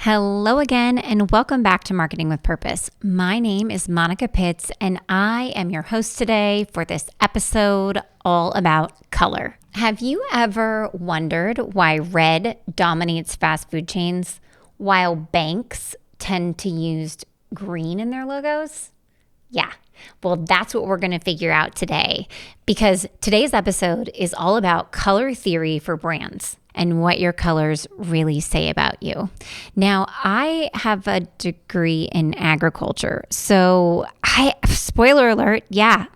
Hello again, and welcome back to Marketing with Purpose. My name is Monica Pitts, and I am your host today for this episode all about color. Have you ever wondered why red dominates fast food chains while banks tend to use green in their logos? Yeah, well, that's what we're going to figure out today, because today's episode is all about color theory for brands and what your colors really say about you. Now, I have a degree in agriculture, so spoiler alert, yeah.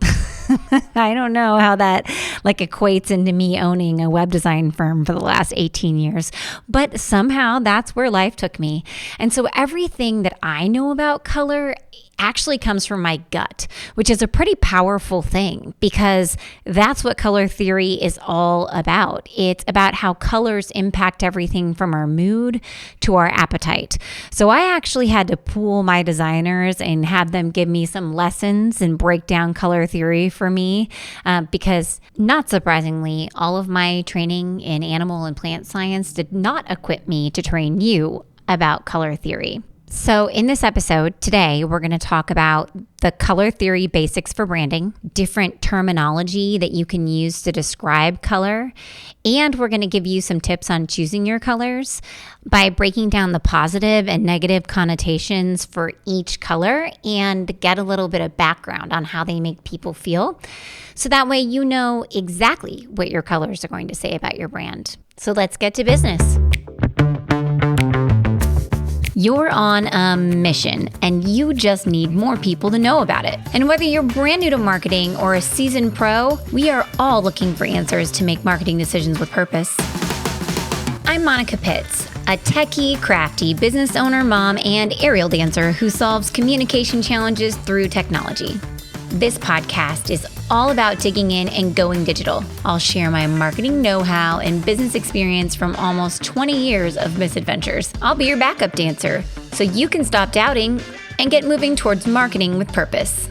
I don't know how that equates into me owning a web design firm for the last 18 years, but somehow that's where life took me. And so everything that I know about color actually comes from my gut, which is a pretty powerful thing because that's what color theory is all about. It's about how colors impact everything from our mood to our appetite. So I actually had to pool my designers and have them give me some lessons and break down color theory for me because, not surprisingly, all of my training in animal and plant science did not equip me to train you about color theory. So in this episode today, we're going to talk about the color theory basics for branding, different terminology that you can use to describe color, and we're going to give you some tips on choosing your colors by breaking down the positive and negative connotations for each color and get a little bit of background on how they make people feel. So that way you know exactly what your colors are going to say about your brand. So let's get to business. You're on a mission and you just need more people to know about it. And whether you're brand new to marketing or a seasoned pro, we are all looking for answers to make marketing decisions with purpose. I'm Monica Pitts, a techie, crafty business owner, mom, and aerial dancer who solves communication challenges through technology. This podcast is all about digging in and going digital. I'll share my marketing know-how and business experience from almost 20 years of misadventures. I'll be your backup dancer so you can stop doubting and get moving towards marketing with purpose.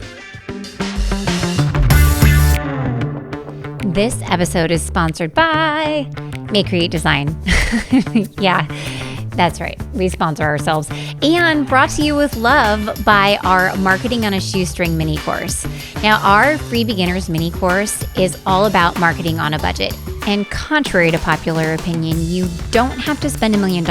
This episode is sponsored by MayeCreate Design. Yeah. That's right. We sponsor ourselves. And brought to you with love by our Marketing on a Shoestring mini course. Now, our free beginners mini course is all about marketing on a budget. And contrary to popular opinion, you don't have to spend $1 million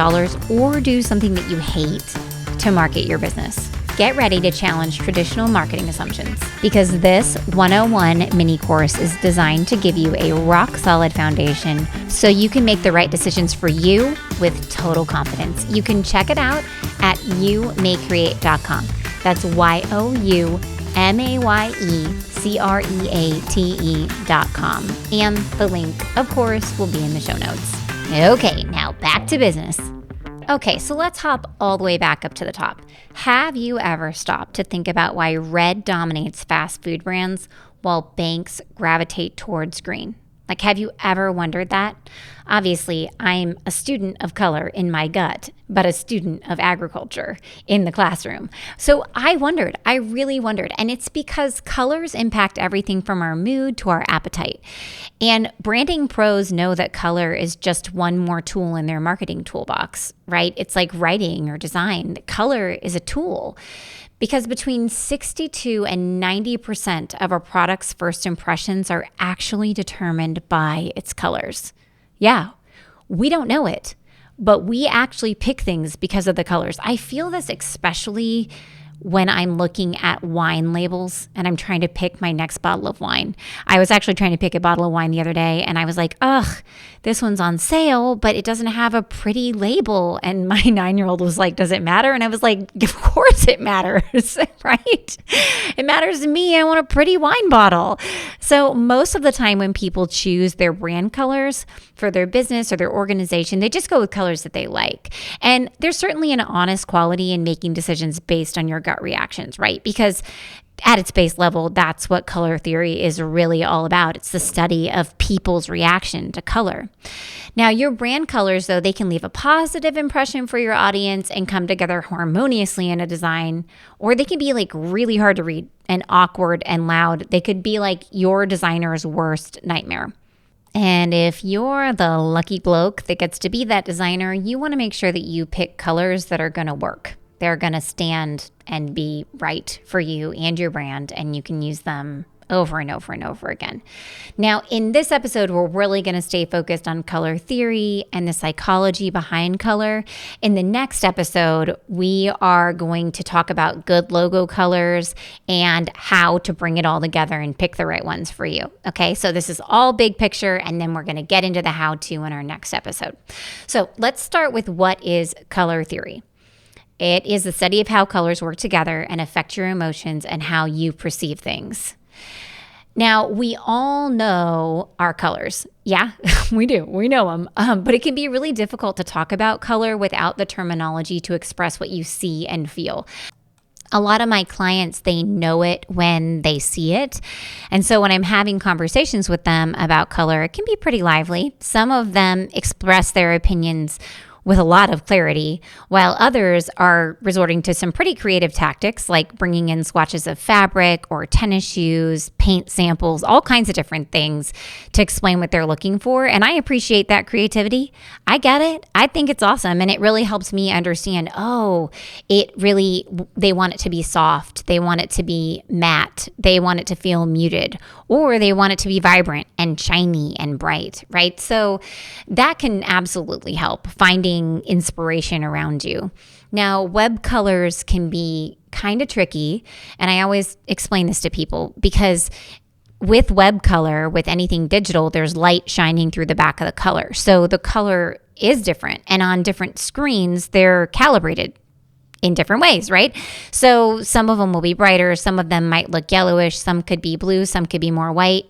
or do something that you hate to market your business. Get ready to challenge traditional marketing assumptions because this 101 mini course is designed to give you a rock solid foundation so you can make the right decisions for you with total confidence. You can check it out at MayeCreate.com. That's YOUMAYECREATE.com. And the link, of course, will be in the show notes. Okay, now back to business. Okay, so let's hop all the way back up to the top. Have you ever stopped to think about why red dominates fast food brands while banks gravitate towards green? Have you ever wondered that? Obviously, I'm a student of color in my gut, but a student of agriculture in the classroom. So I really wondered. And it's because colors impact everything from our mood to our appetite. And branding pros know that color is just one more tool in their marketing toolbox, right? It's like writing or design. Color is a tool. Because between 62 and 90% of a product's first impressions are actually determined by its colors. Yeah, we don't know it, but we actually pick things because of the colors. I feel this especially when I'm looking at wine labels and I'm trying to pick my next bottle of wine. I was actually trying to pick a bottle of wine the other day and I was like, ugh, this one's on sale, but it doesn't have a pretty label. And my 9-year-old was like, does it matter? And I was like, of course it matters, right? It matters to me. I want a pretty wine bottle. So most of the time when people choose their brand colors for their business or their organization, they just go with colors that they like. And there's certainly an honest quality in making decisions based on your gut reactions, right? Because at its base level, that's what color theory is really all about. It's the study of people's reaction to color. Now, your brand colors, though, they can leave a positive impression for your audience and come together harmoniously in a design, or they can be really hard to read and awkward and loud. They could be like your designer's worst nightmare. And if you're the lucky bloke that gets to be that designer, you want to make sure that you pick colors that are going to work. They're going to stand and be right for you and your brand, and you can use them over and over and over again. Now, in this episode, we're really going to stay focused on color theory and the psychology behind color. In the next episode, we are going to talk about good logo colors and how to bring it all together and pick the right ones for you. Okay, so this is all big picture, and then we're going to get into the how-to in our next episode. So let's start with what is color theory. It is the study of how colors work together and affect your emotions and how you perceive things. Now, we all know our colors. Yeah, we do. We know them. But it can be really difficult to talk about color without the terminology to express what you see and feel. A lot of my clients, they know it when they see it. And so when I'm having conversations with them about color, it can be pretty lively. Some of them express their opinions with a lot of clarity, while others are resorting to some pretty creative tactics like bringing in swatches of fabric or tennis shoes, paint samples, all kinds of different things to explain what they're looking for. And I appreciate that creativity. I get it. I think it's awesome. And it really helps me understand, they want it to be soft. They want it to be matte. They want it to feel muted, or they want it to be vibrant and shiny and bright, right? So that can absolutely help finding inspiration around you. Now, web colors can be kind of tricky, and I always explain this to people because with web color, with anything digital, there's light shining through the back of the color. So the color is different, and on different screens, they're calibrated in different ways, right? So some of them will be brighter, some of them might look yellowish, some could be blue, some could be more white.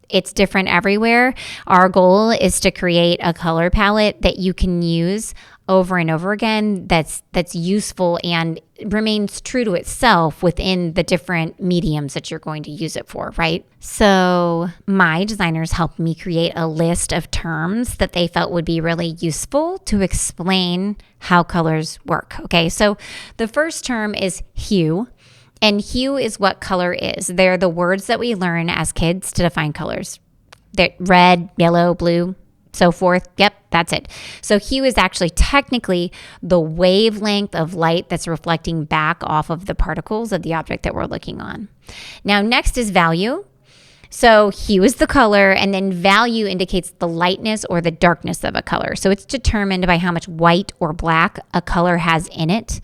It's different everywhere. Our goal is to create a color palette that you can use over and over again that's useful and remains true to itself within the different mediums that you're going to use it for, right? So my designers helped me create a list of terms that they felt would be really useful to explain how colors work. Okay, so the first term is hue. And hue is what color is. They're the words that we learn as kids to define colors. They're red, yellow, blue, so forth. Yep, that's it. So hue is actually technically the wavelength of light that's reflecting back off of the particles of the object that we're looking on. Now, next is value. So hue is the color, and then value indicates the lightness or the darkness of a color. So it's determined by how much white or black a color has in it.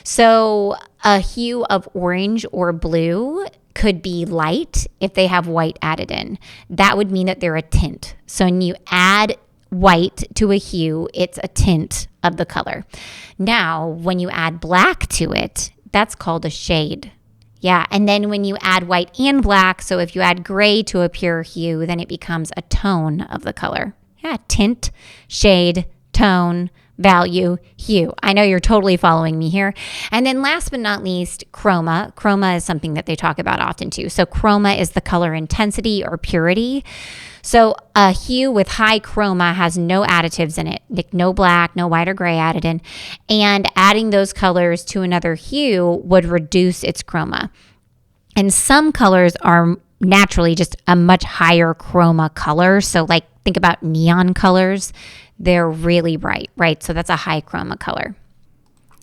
So a hue of orange or blue could be light if they have white added in. That would mean that they're a tint. So when you add white to a hue, it's a tint of the color. Now, when you add black to it, that's called a shade. Yeah, and then when you add white and black, so if you add gray to a pure hue, then it becomes a tone of the color. Yeah, tint, shade, tone, value, hue. I know you're totally following me here. And then last but not least, chroma. Chroma is something that they talk about often too. So chroma is the color intensity or purity. So a hue with high chroma has no additives in it, like no black, no white or gray added in. And adding those colors to another hue would reduce its chroma. And some colors are naturally just a much higher chroma color. So like think about neon colors. They're really bright, right? So that's a high chroma color.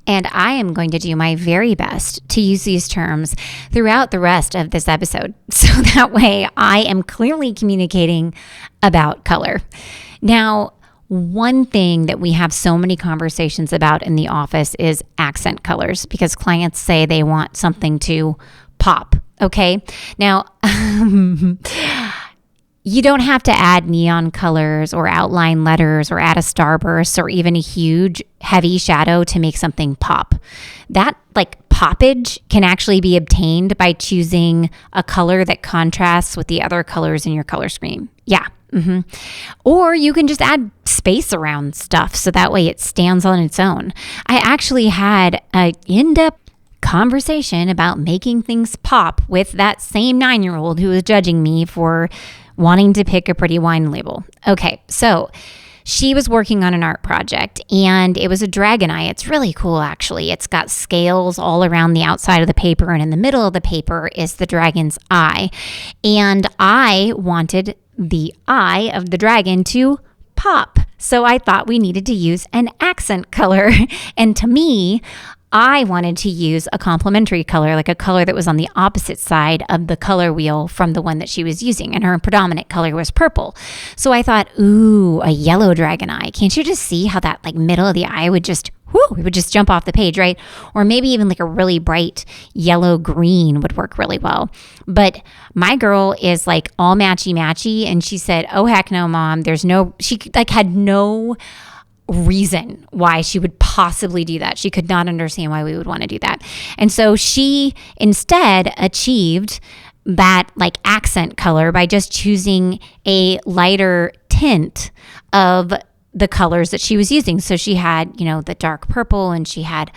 And I am going to do my very best to use these terms throughout the rest of this episode. So that way I am clearly communicating about color. Now, one thing that we have so many conversations about in the office is accent colors because clients say they want something to pop, okay? Now, you don't have to add neon colors or outline letters or add a starburst or even a huge heavy shadow to make something pop. That poppage can actually be obtained by choosing a color that contrasts with the other colors in your color scheme. Yeah. Or you can just add space around stuff so that way it stands on its own. I actually had an in-depth conversation about making things pop with that same 9-year-old who was judging me for wanting to pick a pretty wine label. Okay, so she was working on an art project and it was a dragon eye. It's really cool, actually. It's got scales all around the outside of the paper, and in the middle of the paper is the dragon's eye. And I wanted the eye of the dragon to pop. So I thought we needed to use an accent color. And to me, I wanted to use a complementary color, like a color that was on the opposite side of the color wheel from the one that she was using. And her predominant color was purple. So I thought, ooh, a yellow dragon eye. Can't you just see how that like middle of the eye would just, it would just jump off the page, right? Or maybe even like a really bright yellow green would work really well. But my girl is like all matchy. And she said, oh, heck no, Mom. She like had no reason why she would possibly do that. She could not understand why we would want to do that. And so she instead achieved that like accent color by just choosing a lighter tint of the colors that she was using. So she had, the dark purple, and she had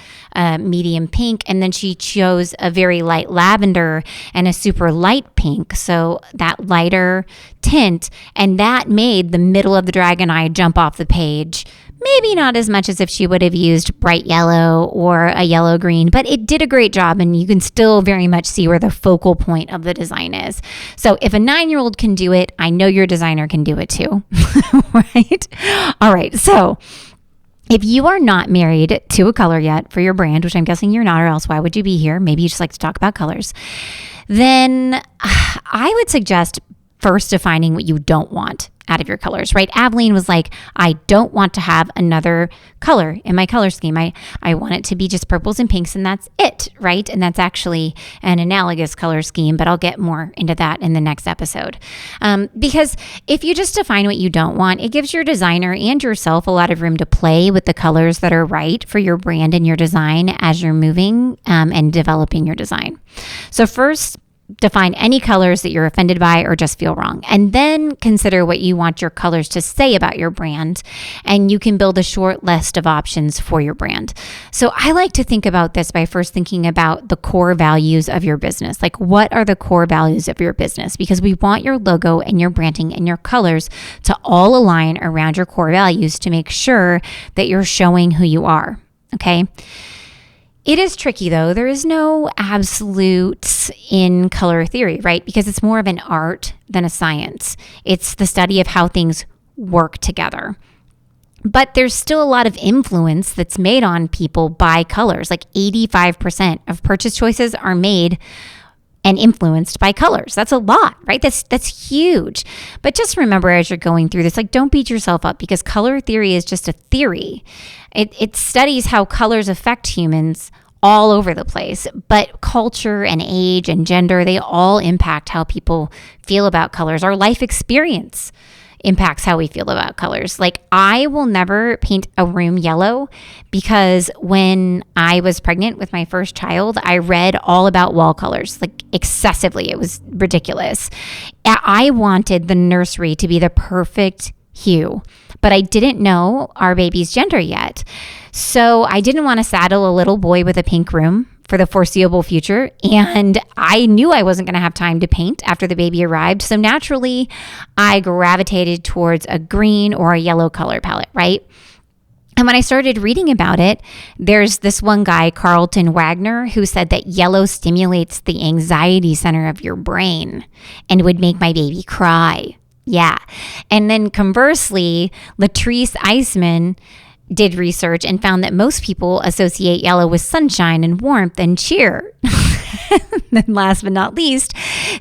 medium pink, and then she chose a very light lavender and a super light pink. So that lighter tint, and that made the middle of the dragon eye jump off the page. Maybe not as much as if she would have used bright yellow or a yellow green, but it did a great job, and you can still very much see where the focal point of the design is. So if a 9-year-old can do it, I know your designer can do it too, right? All right, so if you are not married to a color yet for your brand, which I'm guessing you're not, or else why would you be here? Maybe you just like to talk about colors. Then I would suggest first defining what you don't want out of your colors, right? Aveline was like, I don't want to have another color in my color scheme. I want it to be just purples and pinks, and that's it, right? And that's actually an analogous color scheme, but I'll get more into that in the next episode. Because if you just define what you don't want, it gives your designer and yourself a lot of room to play with the colors that are right for your brand and your design as you're moving and developing your design. So first, define any colors that you're offended by or just feel wrong. And then consider what you want your colors to say about your brand. And you can build a short list of options for your brand. So I like to think about this by first thinking about the core values of your business. Like, what are the core values of your business? Because we want your logo and your branding and your colors to all align around your core values to make sure that you're showing who you are. Okay. It is tricky though. There is no absolutes in color theory, right? Because it's more of an art than a science. It's the study of how things work together. But there's still a lot of influence that's made on people by colors. Like 85% of purchase choices are made and influenced by colors. That's a lot, right? That's huge. But just remember as you're going through this, like, don't beat yourself up, because color theory is just a theory. It studies how colors affect humans all over the place, but culture and age and gender, they all impact how people feel about colors. Our life experience impacts how we feel about colors. Like, I will never paint a room yellow because when I was pregnant with my first child, I read all about wall colors, like excessively. It was ridiculous. I wanted the nursery to be the perfect hue, but I didn't know our baby's gender yet. So I didn't want to saddle a little boy with a pink room for the foreseeable future. And I knew I wasn't going to have time to paint after the baby arrived. So naturally, I gravitated towards a green or a yellow color palette, right? And when I started reading about it, there's this one guy, Carlton Wagner, who said that yellow stimulates the anxiety center of your brain and would make my baby cry. Yeah. And then conversely, Latrice Eisman did research and found that most people associate yellow with sunshine and warmth and cheer. Then last but not least,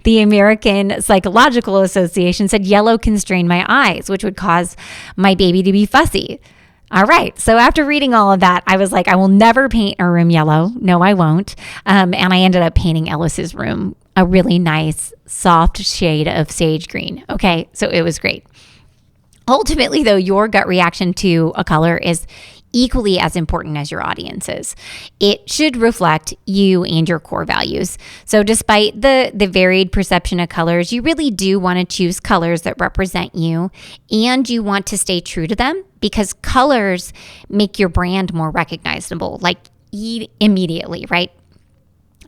the American Psychological Association said yellow can strain my eyes, which would cause my baby to be fussy. All right. So after reading all of that, I was like, I will never paint a room yellow. No, I won't. And I ended up painting Ellis's room a really nice, soft shade of sage green. Okay. So it was great. Ultimately, though, your gut reaction to a color is equally as important as your audience's. It should reflect you and your core values. So despite the varied perception of colors, you really do want to choose colors that represent you, and you want to stay true to them, because colors make your brand more recognizable, like immediately, right?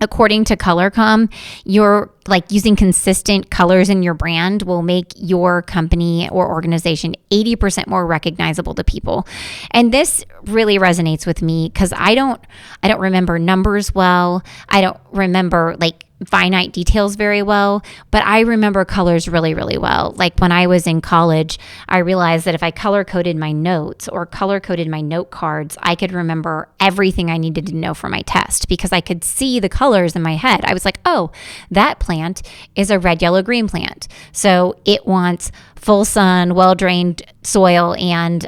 According to ColorCom, you're like using consistent colors in your brand will make your company or organization 80% more recognizable to people. And this really resonates with me because I don't remember numbers well. I don't remember like finite details very well, but I remember colors really, really well. Like when I was in college, I realized that if I color coded my notes or color coded my note cards, I could remember everything I needed to know for my test because I could see the colors in my head. I was like, oh, that plant is a red, yellow, green plant. So it wants full sun, well-drained soil, and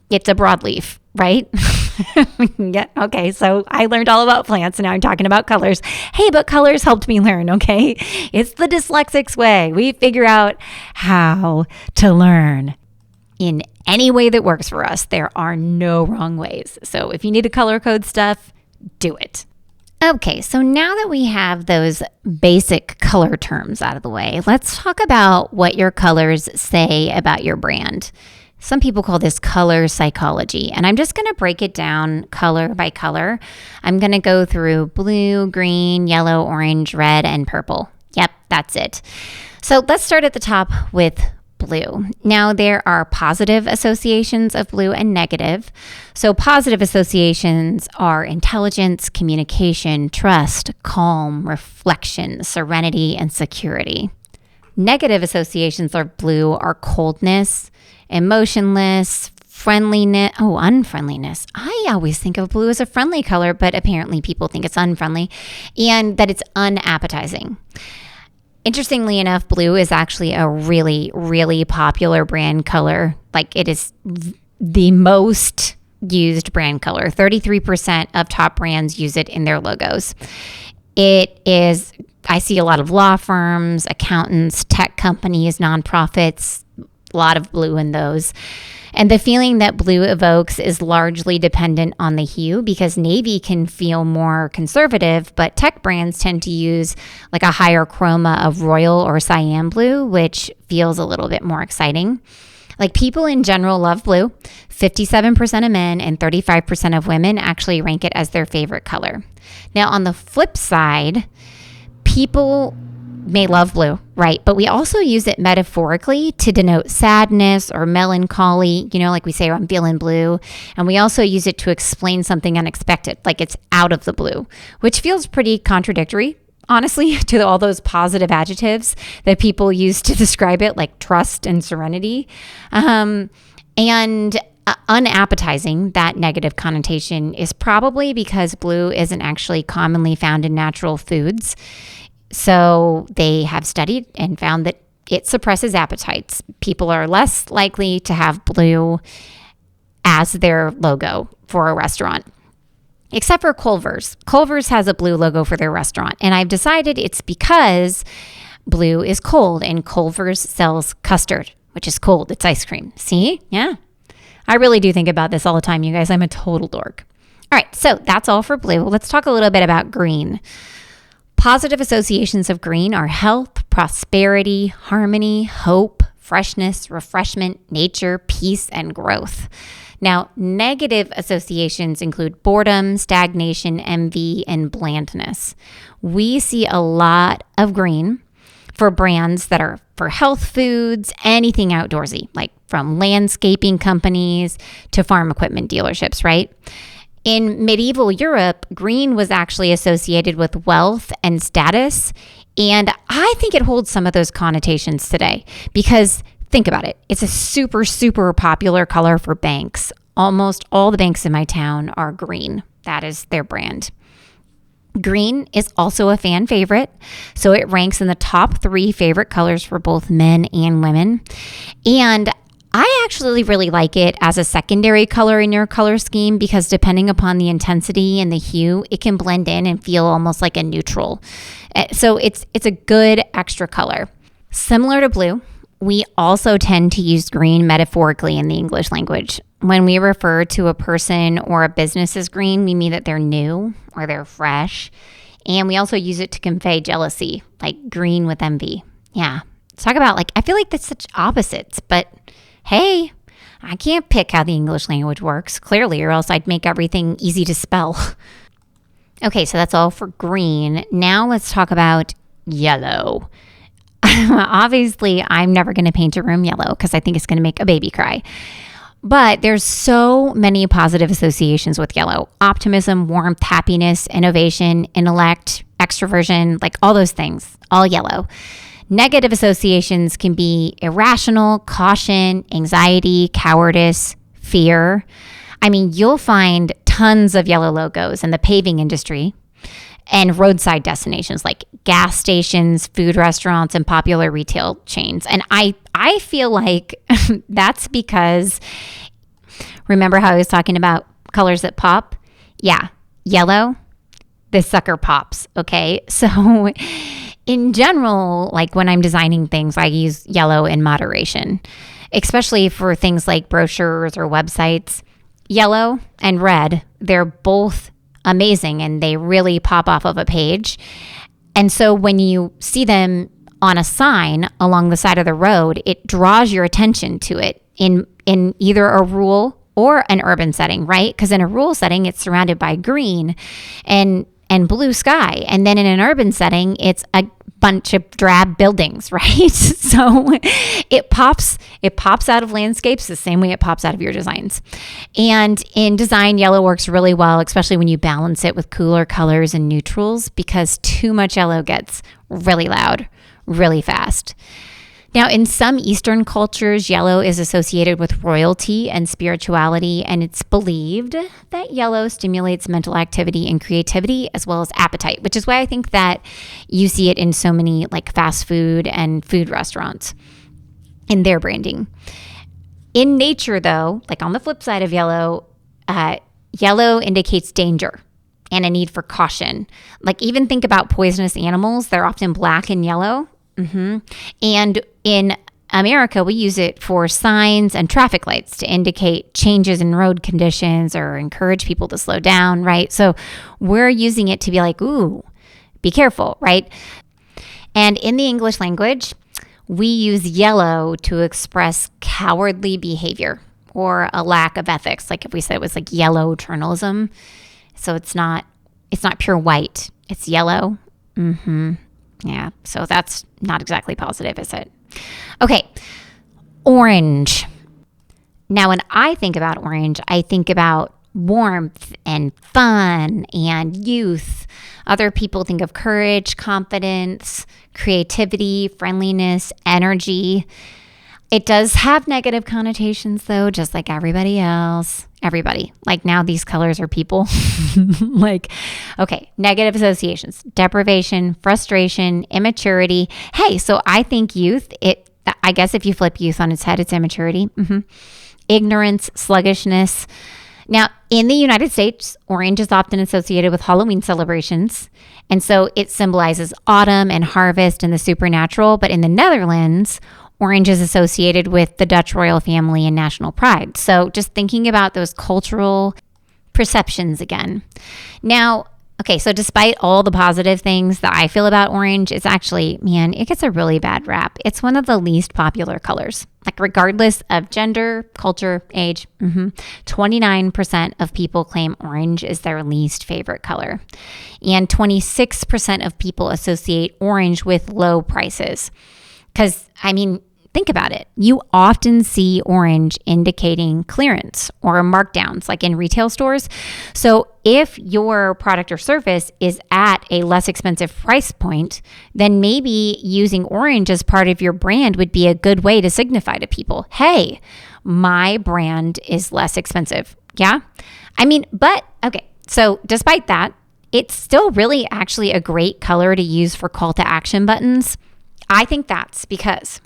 it's a broadleaf, right? Yeah. Okay. So I learned all about plants and now I'm talking about colors. Hey, but colors helped me learn. Okay. It's the dyslexics way. We figure out how to learn in any way that works for us. There are no wrong ways. So if you need to color code stuff, do it. Okay, so now that we have those basic color terms out of the way, let's talk about what your colors say about your brand. Some people call this color psychology, and I'm just going to break it down color by color. I'm going to go through blue, green, yellow, orange, red, and purple. Yep, that's it. So let's start at the top with blue. Now, there are positive associations of blue and negative. So positive associations are intelligence, communication, trust, calm, reflection, serenity, and security. Negative associations of blue are coldness, emotionless, friendliness, unfriendliness. I always think of blue as a friendly color, but apparently people think it's unfriendly, and that it's unappetizing. Interestingly enough, blue is actually a really, really popular brand color. Like it is the most used brand color. 33% of top brands use it in their logos. I see a lot of law firms, accountants, tech companies, nonprofits, a lot of blue in those. And the feeling that blue evokes is largely dependent on the hue because navy can feel more conservative, but tech brands tend to use like a higher chroma of royal or cyan blue, which feels a little bit more exciting. Like people in general love blue. 57% of men and 35% of women actually rank it as their favorite color. Now, on the flip side, people may love blue, right? But we also use it metaphorically to denote sadness or melancholy, like we say, I'm feeling blue. And we also use it to explain something unexpected, like it's out of the blue, which feels pretty contradictory, honestly, to all those positive adjectives that people use to describe it, like trust and serenity. Unappetizing, that negative connotation, is probably because blue isn't actually commonly found in natural foods. So they have studied and found that it suppresses appetites. People are less likely to have blue as their logo for a restaurant, except for Culver's. Culver's has a blue logo for their restaurant, and I've decided it's because blue is cold and Culver's sells custard, which is cold. It's ice cream. See? Yeah. I really do think about this all the time, you guys. I'm a total dork. All right, so that's all for blue. Let's talk a little bit about green. Positive associations of green are health, prosperity, harmony, hope, freshness, refreshment, nature, peace, and growth. Now, negative associations include boredom, stagnation, envy, and blandness. We see a lot of green for brands that are for health foods, anything outdoorsy, like from landscaping companies to farm equipment dealerships, right? In medieval Europe, green was actually associated with wealth and status, and I think it holds some of those connotations today because think about it. It's a super, super popular color for banks. Almost all the banks in my town are green. That is their brand. Green is also a fan favorite, so it ranks in the top 3 favorite colors for both men and women. And I actually really like it as a secondary color in your color scheme because depending upon the intensity and the hue, it can blend in and feel almost like a neutral. So it's a good extra color. Similar to blue, we also tend to use green metaphorically in the English language. When we refer to a person or a business as green, we mean that they're new or they're fresh. And we also use it to convey jealousy, like green with envy. Yeah. Let's talk about I feel like that's such opposites, but hey, I can't pick how the English language works, clearly, or else I'd make everything easy to spell. Okay, so that's all for green. Now let's talk about yellow. Obviously, I'm never going to paint a room yellow because I think it's going to make a baby cry. But there's so many positive associations with yellow. Optimism, warmth, happiness, innovation, intellect, extroversion, like all those things, all yellow. Negative associations can be irrational, caution, anxiety, cowardice, fear. I mean, you'll find tons of yellow logos in the paving industry and roadside destinations like gas stations, food restaurants, and popular retail chains. And I feel like that's because, remember how I was talking about colors that pop? Yeah, yellow, this sucker pops, okay? So in general, like when I'm designing things, I use yellow in moderation, especially for things like brochures or websites. Yellow and red, they're both amazing and they really pop off of a page. And so when you see them on a sign along the side of the road, it draws your attention to it in either a rural or an urban setting, right? Because in a rural setting, it's surrounded by green and blue sky. And then in an urban setting, it's a bunch of drab buildings, right? So it pops out of landscapes the same way it pops out of your designs. And in design, yellow works really well, especially when you balance it with cooler colors and neutrals, because too much yellow gets really loud, really fast. Now, in some Eastern cultures, yellow is associated with royalty and spirituality, and it's believed that yellow stimulates mental activity and creativity as well as appetite, which is why I think that you see it in so many like fast food and food restaurants in their branding. In nature, though, like on the flip side of yellow, yellow indicates danger and a need for caution. Like even think about poisonous animals, they're often black and yellow. And in America, we use it for signs and traffic lights to indicate changes in road conditions or encourage people to slow down, right? So we're using it to be like, ooh, be careful, right? And in the English language, we use yellow to express cowardly behavior or a lack of ethics. Like if we said it was like yellow journalism. So it's not pure white, it's yellow. Yeah, so that's not exactly positive, is it? Okay, orange. Now, when I think about orange, I think about warmth and fun and youth. Other people think of courage, confidence, creativity, friendliness, energy. It does have negative connotations, though, just like everybody else. Everybody. Like now these colors are people. Like, okay, negative associations, deprivation, frustration, immaturity. Hey, so I think youth, I guess if you flip youth on its head, it's immaturity. Ignorance, sluggishness. Now, in the United States, orange is often associated with Halloween celebrations. And so it symbolizes autumn and harvest and the supernatural. But in the Netherlands, orange is associated with the Dutch royal family and national pride. So just thinking about those cultural perceptions again. Now, okay, so despite all the positive things that I feel about orange, it's actually, man, it gets a really bad rap. It's one of the least popular colors. Like regardless of gender, culture, age, 29% of people claim orange is their least favorite color. And 26% of people associate orange with low prices. Because, I mean, think about it. You often see orange indicating clearance or markdowns like in retail stores. So if your product or service is at a less expensive price point, then maybe using orange as part of your brand would be a good way to signify to people, hey, my brand is less expensive. Yeah? I mean, but okay. So despite that, it's still really actually a great color to use for call to action buttons. I think that's because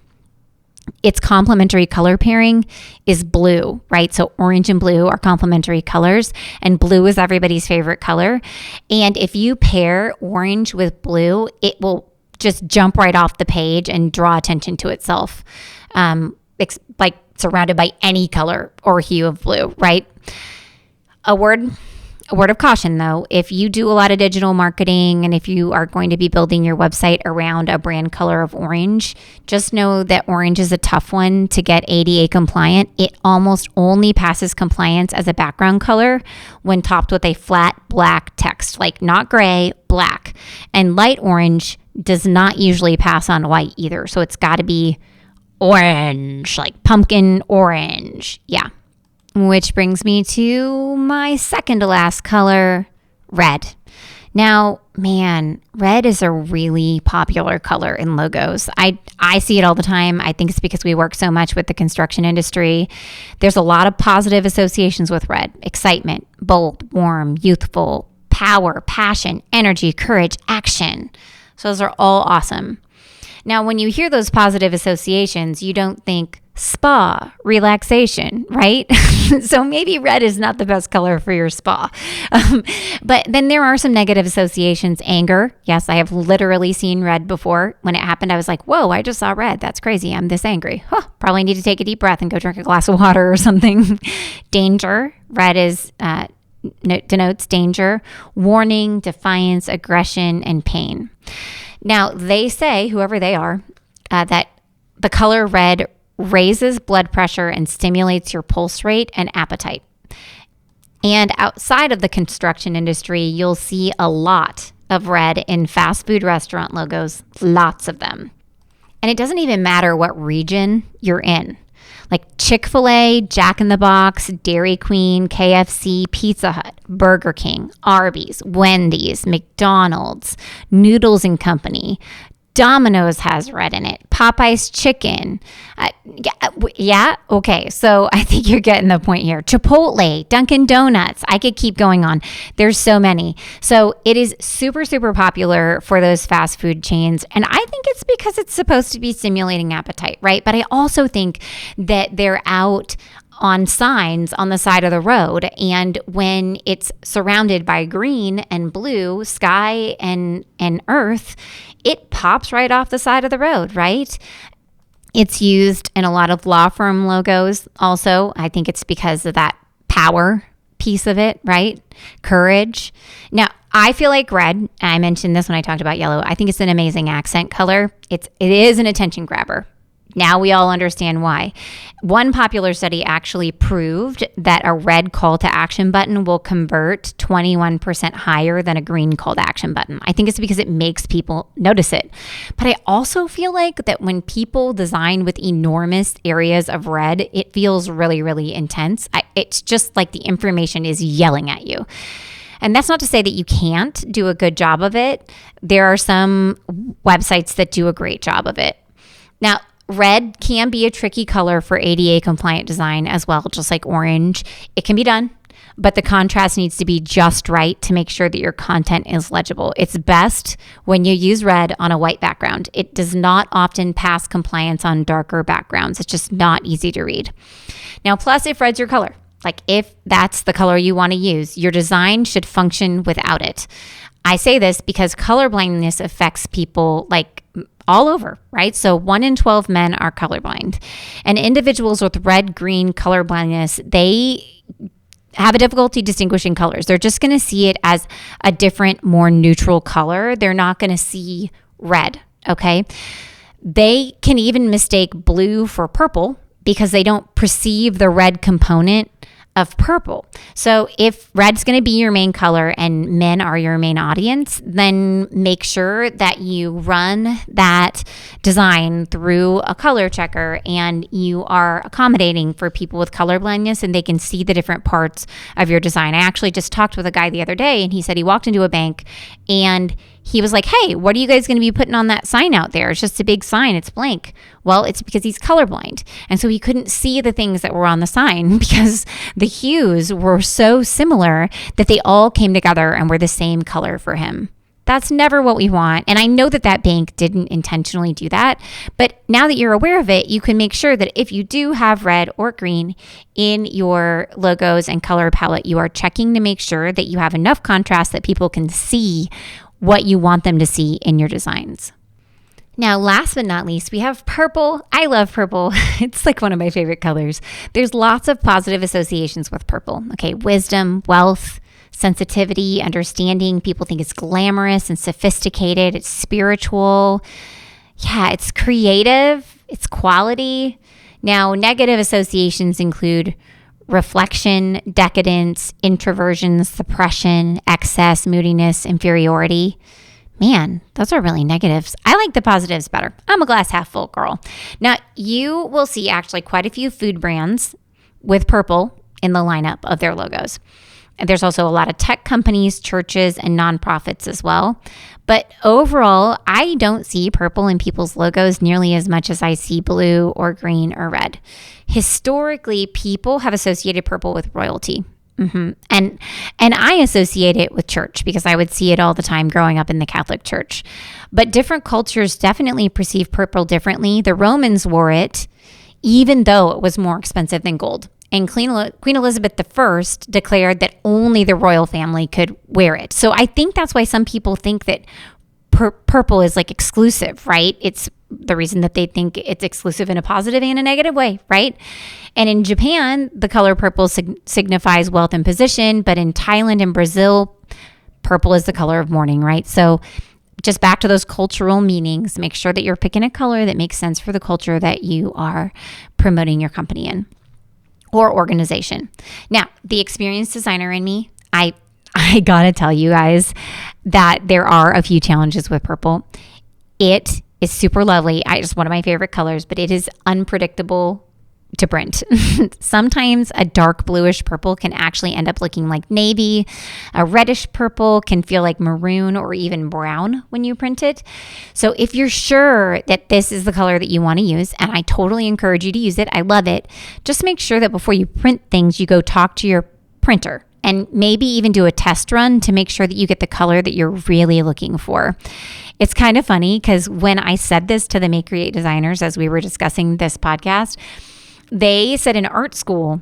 its complementary color pairing is blue, right? So orange and blue are complementary colors, and blue is everybody's favorite color. And if you pair orange with blue, it will just jump right off the page and draw attention to itself, like surrounded by any color or hue of blue, right? A word of caution, though, if you do a lot of digital marketing and if you are going to be building your website around a brand color of orange, just know that orange is a tough one to get ADA compliant. It almost only passes compliance as a background color when topped with a flat black text, like not gray, black. And light orange does not usually pass on white either. So it's got to be orange, like pumpkin orange. Yeah. Which brings me to my second to last color, red. Now, man, red is a really popular color in logos. I see it all the time. I think it's because we work so much with the construction industry. There's a lot of positive associations with red: excitement, bold, warm, youthful, power, passion, energy, courage, action. So those are all awesome. Now, when you hear those positive associations, you don't think spa, relaxation, right? So maybe red is not the best color for your spa. But then there are some negative associations. Anger. Yes, I have literally seen red before. When it happened, I was like, whoa, I just saw red. That's crazy. I'm this angry. Probably need to take a deep breath and go drink a glass of water or something. Danger. Red is denotes danger, warning, defiance, aggression, and pain. Now, they say, whoever they are, that the color red raises blood pressure and stimulates your pulse rate and appetite. And outside of the construction industry, you'll see a lot of red in fast food restaurant logos, lots of them. And it doesn't even matter what region you're in. Like Chick-fil-A, Jack in the Box, Dairy Queen, KFC, Pizza Hut, Burger King, Arby's, Wendy's, McDonald's, Noodles and Company, Domino's has red in it, Popeye's Chicken. Yeah? Okay, so I think you're getting the point here. Chipotle, Dunkin' Donuts. I could keep going on. There's so many. So it is super, super popular for those fast food chains. And I think it's because it's supposed to be stimulating appetite, right? But I also think that they're out on signs on the side of the road. And when it's surrounded by green and blue, sky and earth, it pops right off the side of the road, right? It's used in a lot of law firm logos also. I think it's because of that power piece of it, right? Courage. Now, I feel like red, I mentioned this when I talked about yellow, I think it's an amazing accent color. It is an attention grabber. Now we all understand why. One popular study actually proved that a red call to action button will convert 21% higher than a green call to action button. I think it's because it makes people notice it. But I also feel like that when people design with enormous areas of red, it feels really, really intense. It's just like the information is yelling at you. And that's not to say that you can't do a good job of it. There are some websites that do a great job of it. Now, red can be a tricky color for ADA compliant design as well, just like orange. It can be done, but the contrast needs to be just right to make sure that your content is legible. It's best when you use red on a white background. It does not often pass compliance on darker backgrounds. It's just not easy to read. Now, plus if red's your color, like if that's the color you want to use, your design should function without it. I say this because color blindness affects people like all over, right? So 1 in 12 men are colorblind. And individuals with red-green color blindness, they have a difficulty distinguishing colors. They're just going to see it as a different, more neutral color. They're not going to see red, okay? They can even mistake blue for purple because they don't perceive the red component of purple. So if red's going to be your main color and men are your main audience, then make sure that you run that design through a color checker and you are accommodating for people with color blindness and they can see the different parts of your design. I actually just talked with a guy the other day and he said he walked into a bank and he was like, hey, what are you guys going to be putting on that sign out there? It's just a big sign. It's blank. Well, it's because he's colorblind. And so he couldn't see the things that were on the sign because the hues were so similar that they all came together and were the same color for him. That's never what we want. And I know that that bank didn't intentionally do that. But now that you're aware of it, you can make sure that if you do have red or green in your logos and color palette, you are checking to make sure that you have enough contrast that people can see what you want them to see in your designs. Now, last but not least, we have purple. I love purple. It's like one of my favorite colors. There's lots of positive associations with purple. Okay, wisdom, wealth, sensitivity, understanding. People think it's glamorous and sophisticated. It's spiritual. Yeah, it's creative. It's quality. Now, negative associations include reflection, decadence, introversion, suppression, excess, moodiness, inferiority. Man, those are really negatives. I like the positives better. I'm a glass half full girl. Now, you will see actually quite a few food brands with purple in the lineup of their logos. There's also a lot of tech companies, churches, and nonprofits as well. But overall, I don't see purple in people's logos nearly as much as I see blue or green or red. Historically, people have associated purple with royalty. And I associate it with church because I would see it all the time growing up in the Catholic Church. But different cultures definitely perceive purple differently. The Romans wore it even though it was more expensive than gold. And Queen Elizabeth I declared that only the royal family could wear it. So I think that's why some people think that purple is like exclusive, right? It's the reason that they think it's exclusive in a positive and a negative way, right? And in Japan, the color purple signifies wealth and position, but in Thailand and Brazil, purple is the color of mourning, right? So just back to those cultural meanings, make sure that you're picking a color that makes sense for the culture that you are promoting your company in or organization. Now, the experienced designer in me, I gotta tell you guys that there are a few challenges with purple. It is super lovely. It's one of my favorite colors, but it is unpredictable to print. Sometimes a dark bluish purple can actually end up looking like navy. A reddish purple can feel like maroon or even brown when you print it. So if you're sure that this is the color that you want to use, and I totally encourage you to use it, I love it, just make sure that before you print things, you go talk to your printer and maybe even do a test run to make sure that you get the color that you're really looking for. It's kind of funny because when I said this to the MayeCreate designers as we were discussing this podcast, they said in art school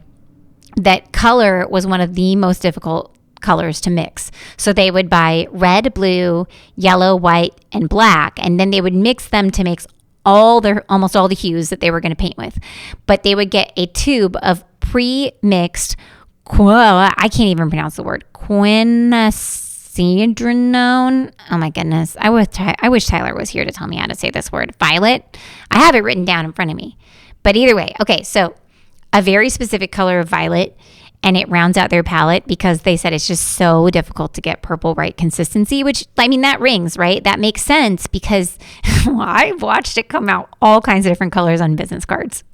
that color was one of the most difficult colors to mix. So they would buy red, blue, yellow, white, and black, and then they would mix them to make almost all the hues that they were going to paint with. But they would get a tube of pre-mixed, I can't even pronounce the word, quinacridone. Oh my goodness. I wish Tyler was here to tell me how to say this word. Violet. I have it written down in front of me. But either way, okay, so a very specific color of violet, and it rounds out their palette because they said it's just so difficult to get purple right consistency, which, I mean, that rings, right? That makes sense because I've watched it come out all kinds of different colors on business cards.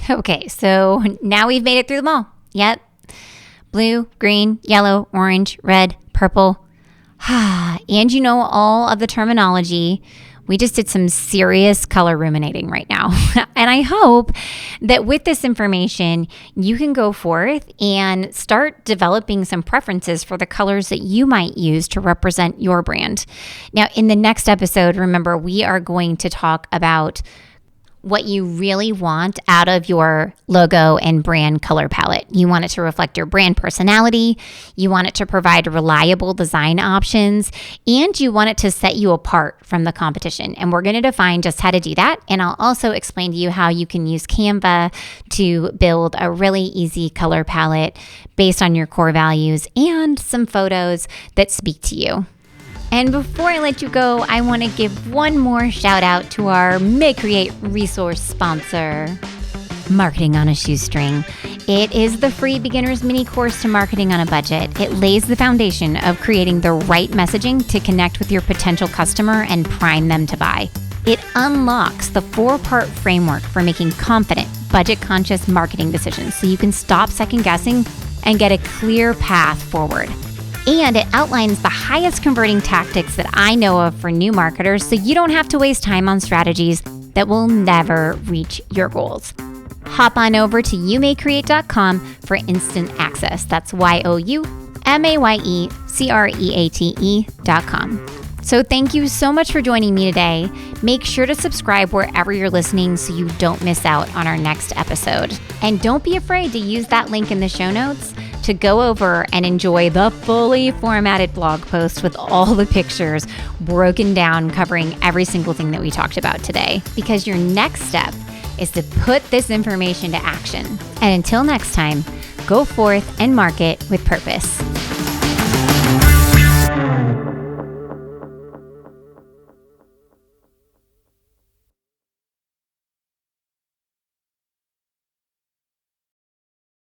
Okay, so now we've made it through them all. Yep. Blue, green, yellow, orange, red, purple. And you know all of the terminology. We just did some serious color ruminating right now. And I hope that with this information, you can go forth and start developing some preferences for the colors that you might use to represent your brand. Now, in the next episode, remember, we are going to talk about what you really want out of your logo and brand color palette. You want it to reflect your brand personality, you want it to provide reliable design options, and you want it to set you apart from the competition. And we're going to define just how to do that. And I'll also explain to you how you can use Canva to build a really easy color palette based on your core values and some photos that speak to you. And before I let you go, I want to give one more shout out to our MayeCreate resource sponsor, Marketing on a Shoestring. It is the free beginner's mini course to marketing on a budget. It lays the foundation of creating the right messaging to connect with your potential customer and prime them to buy. It unlocks the 4-part framework for making confident, budget-conscious marketing decisions so you can stop second-guessing and get a clear path forward. And it outlines the highest converting tactics that I know of for new marketers so you don't have to waste time on strategies that will never reach your goals. Hop on over to youmayecreate.com for instant access. That's youmayecreate.com. So thank you so much for joining me today. Make sure to subscribe wherever you're listening so you don't miss out on our next episode. And don't be afraid to use that link in the show notes to go over and enjoy the fully formatted blog post with all the pictures broken down, covering every single thing that we talked about today. Because your next step is to put this information to action. And until next time, go forth and market with purpose.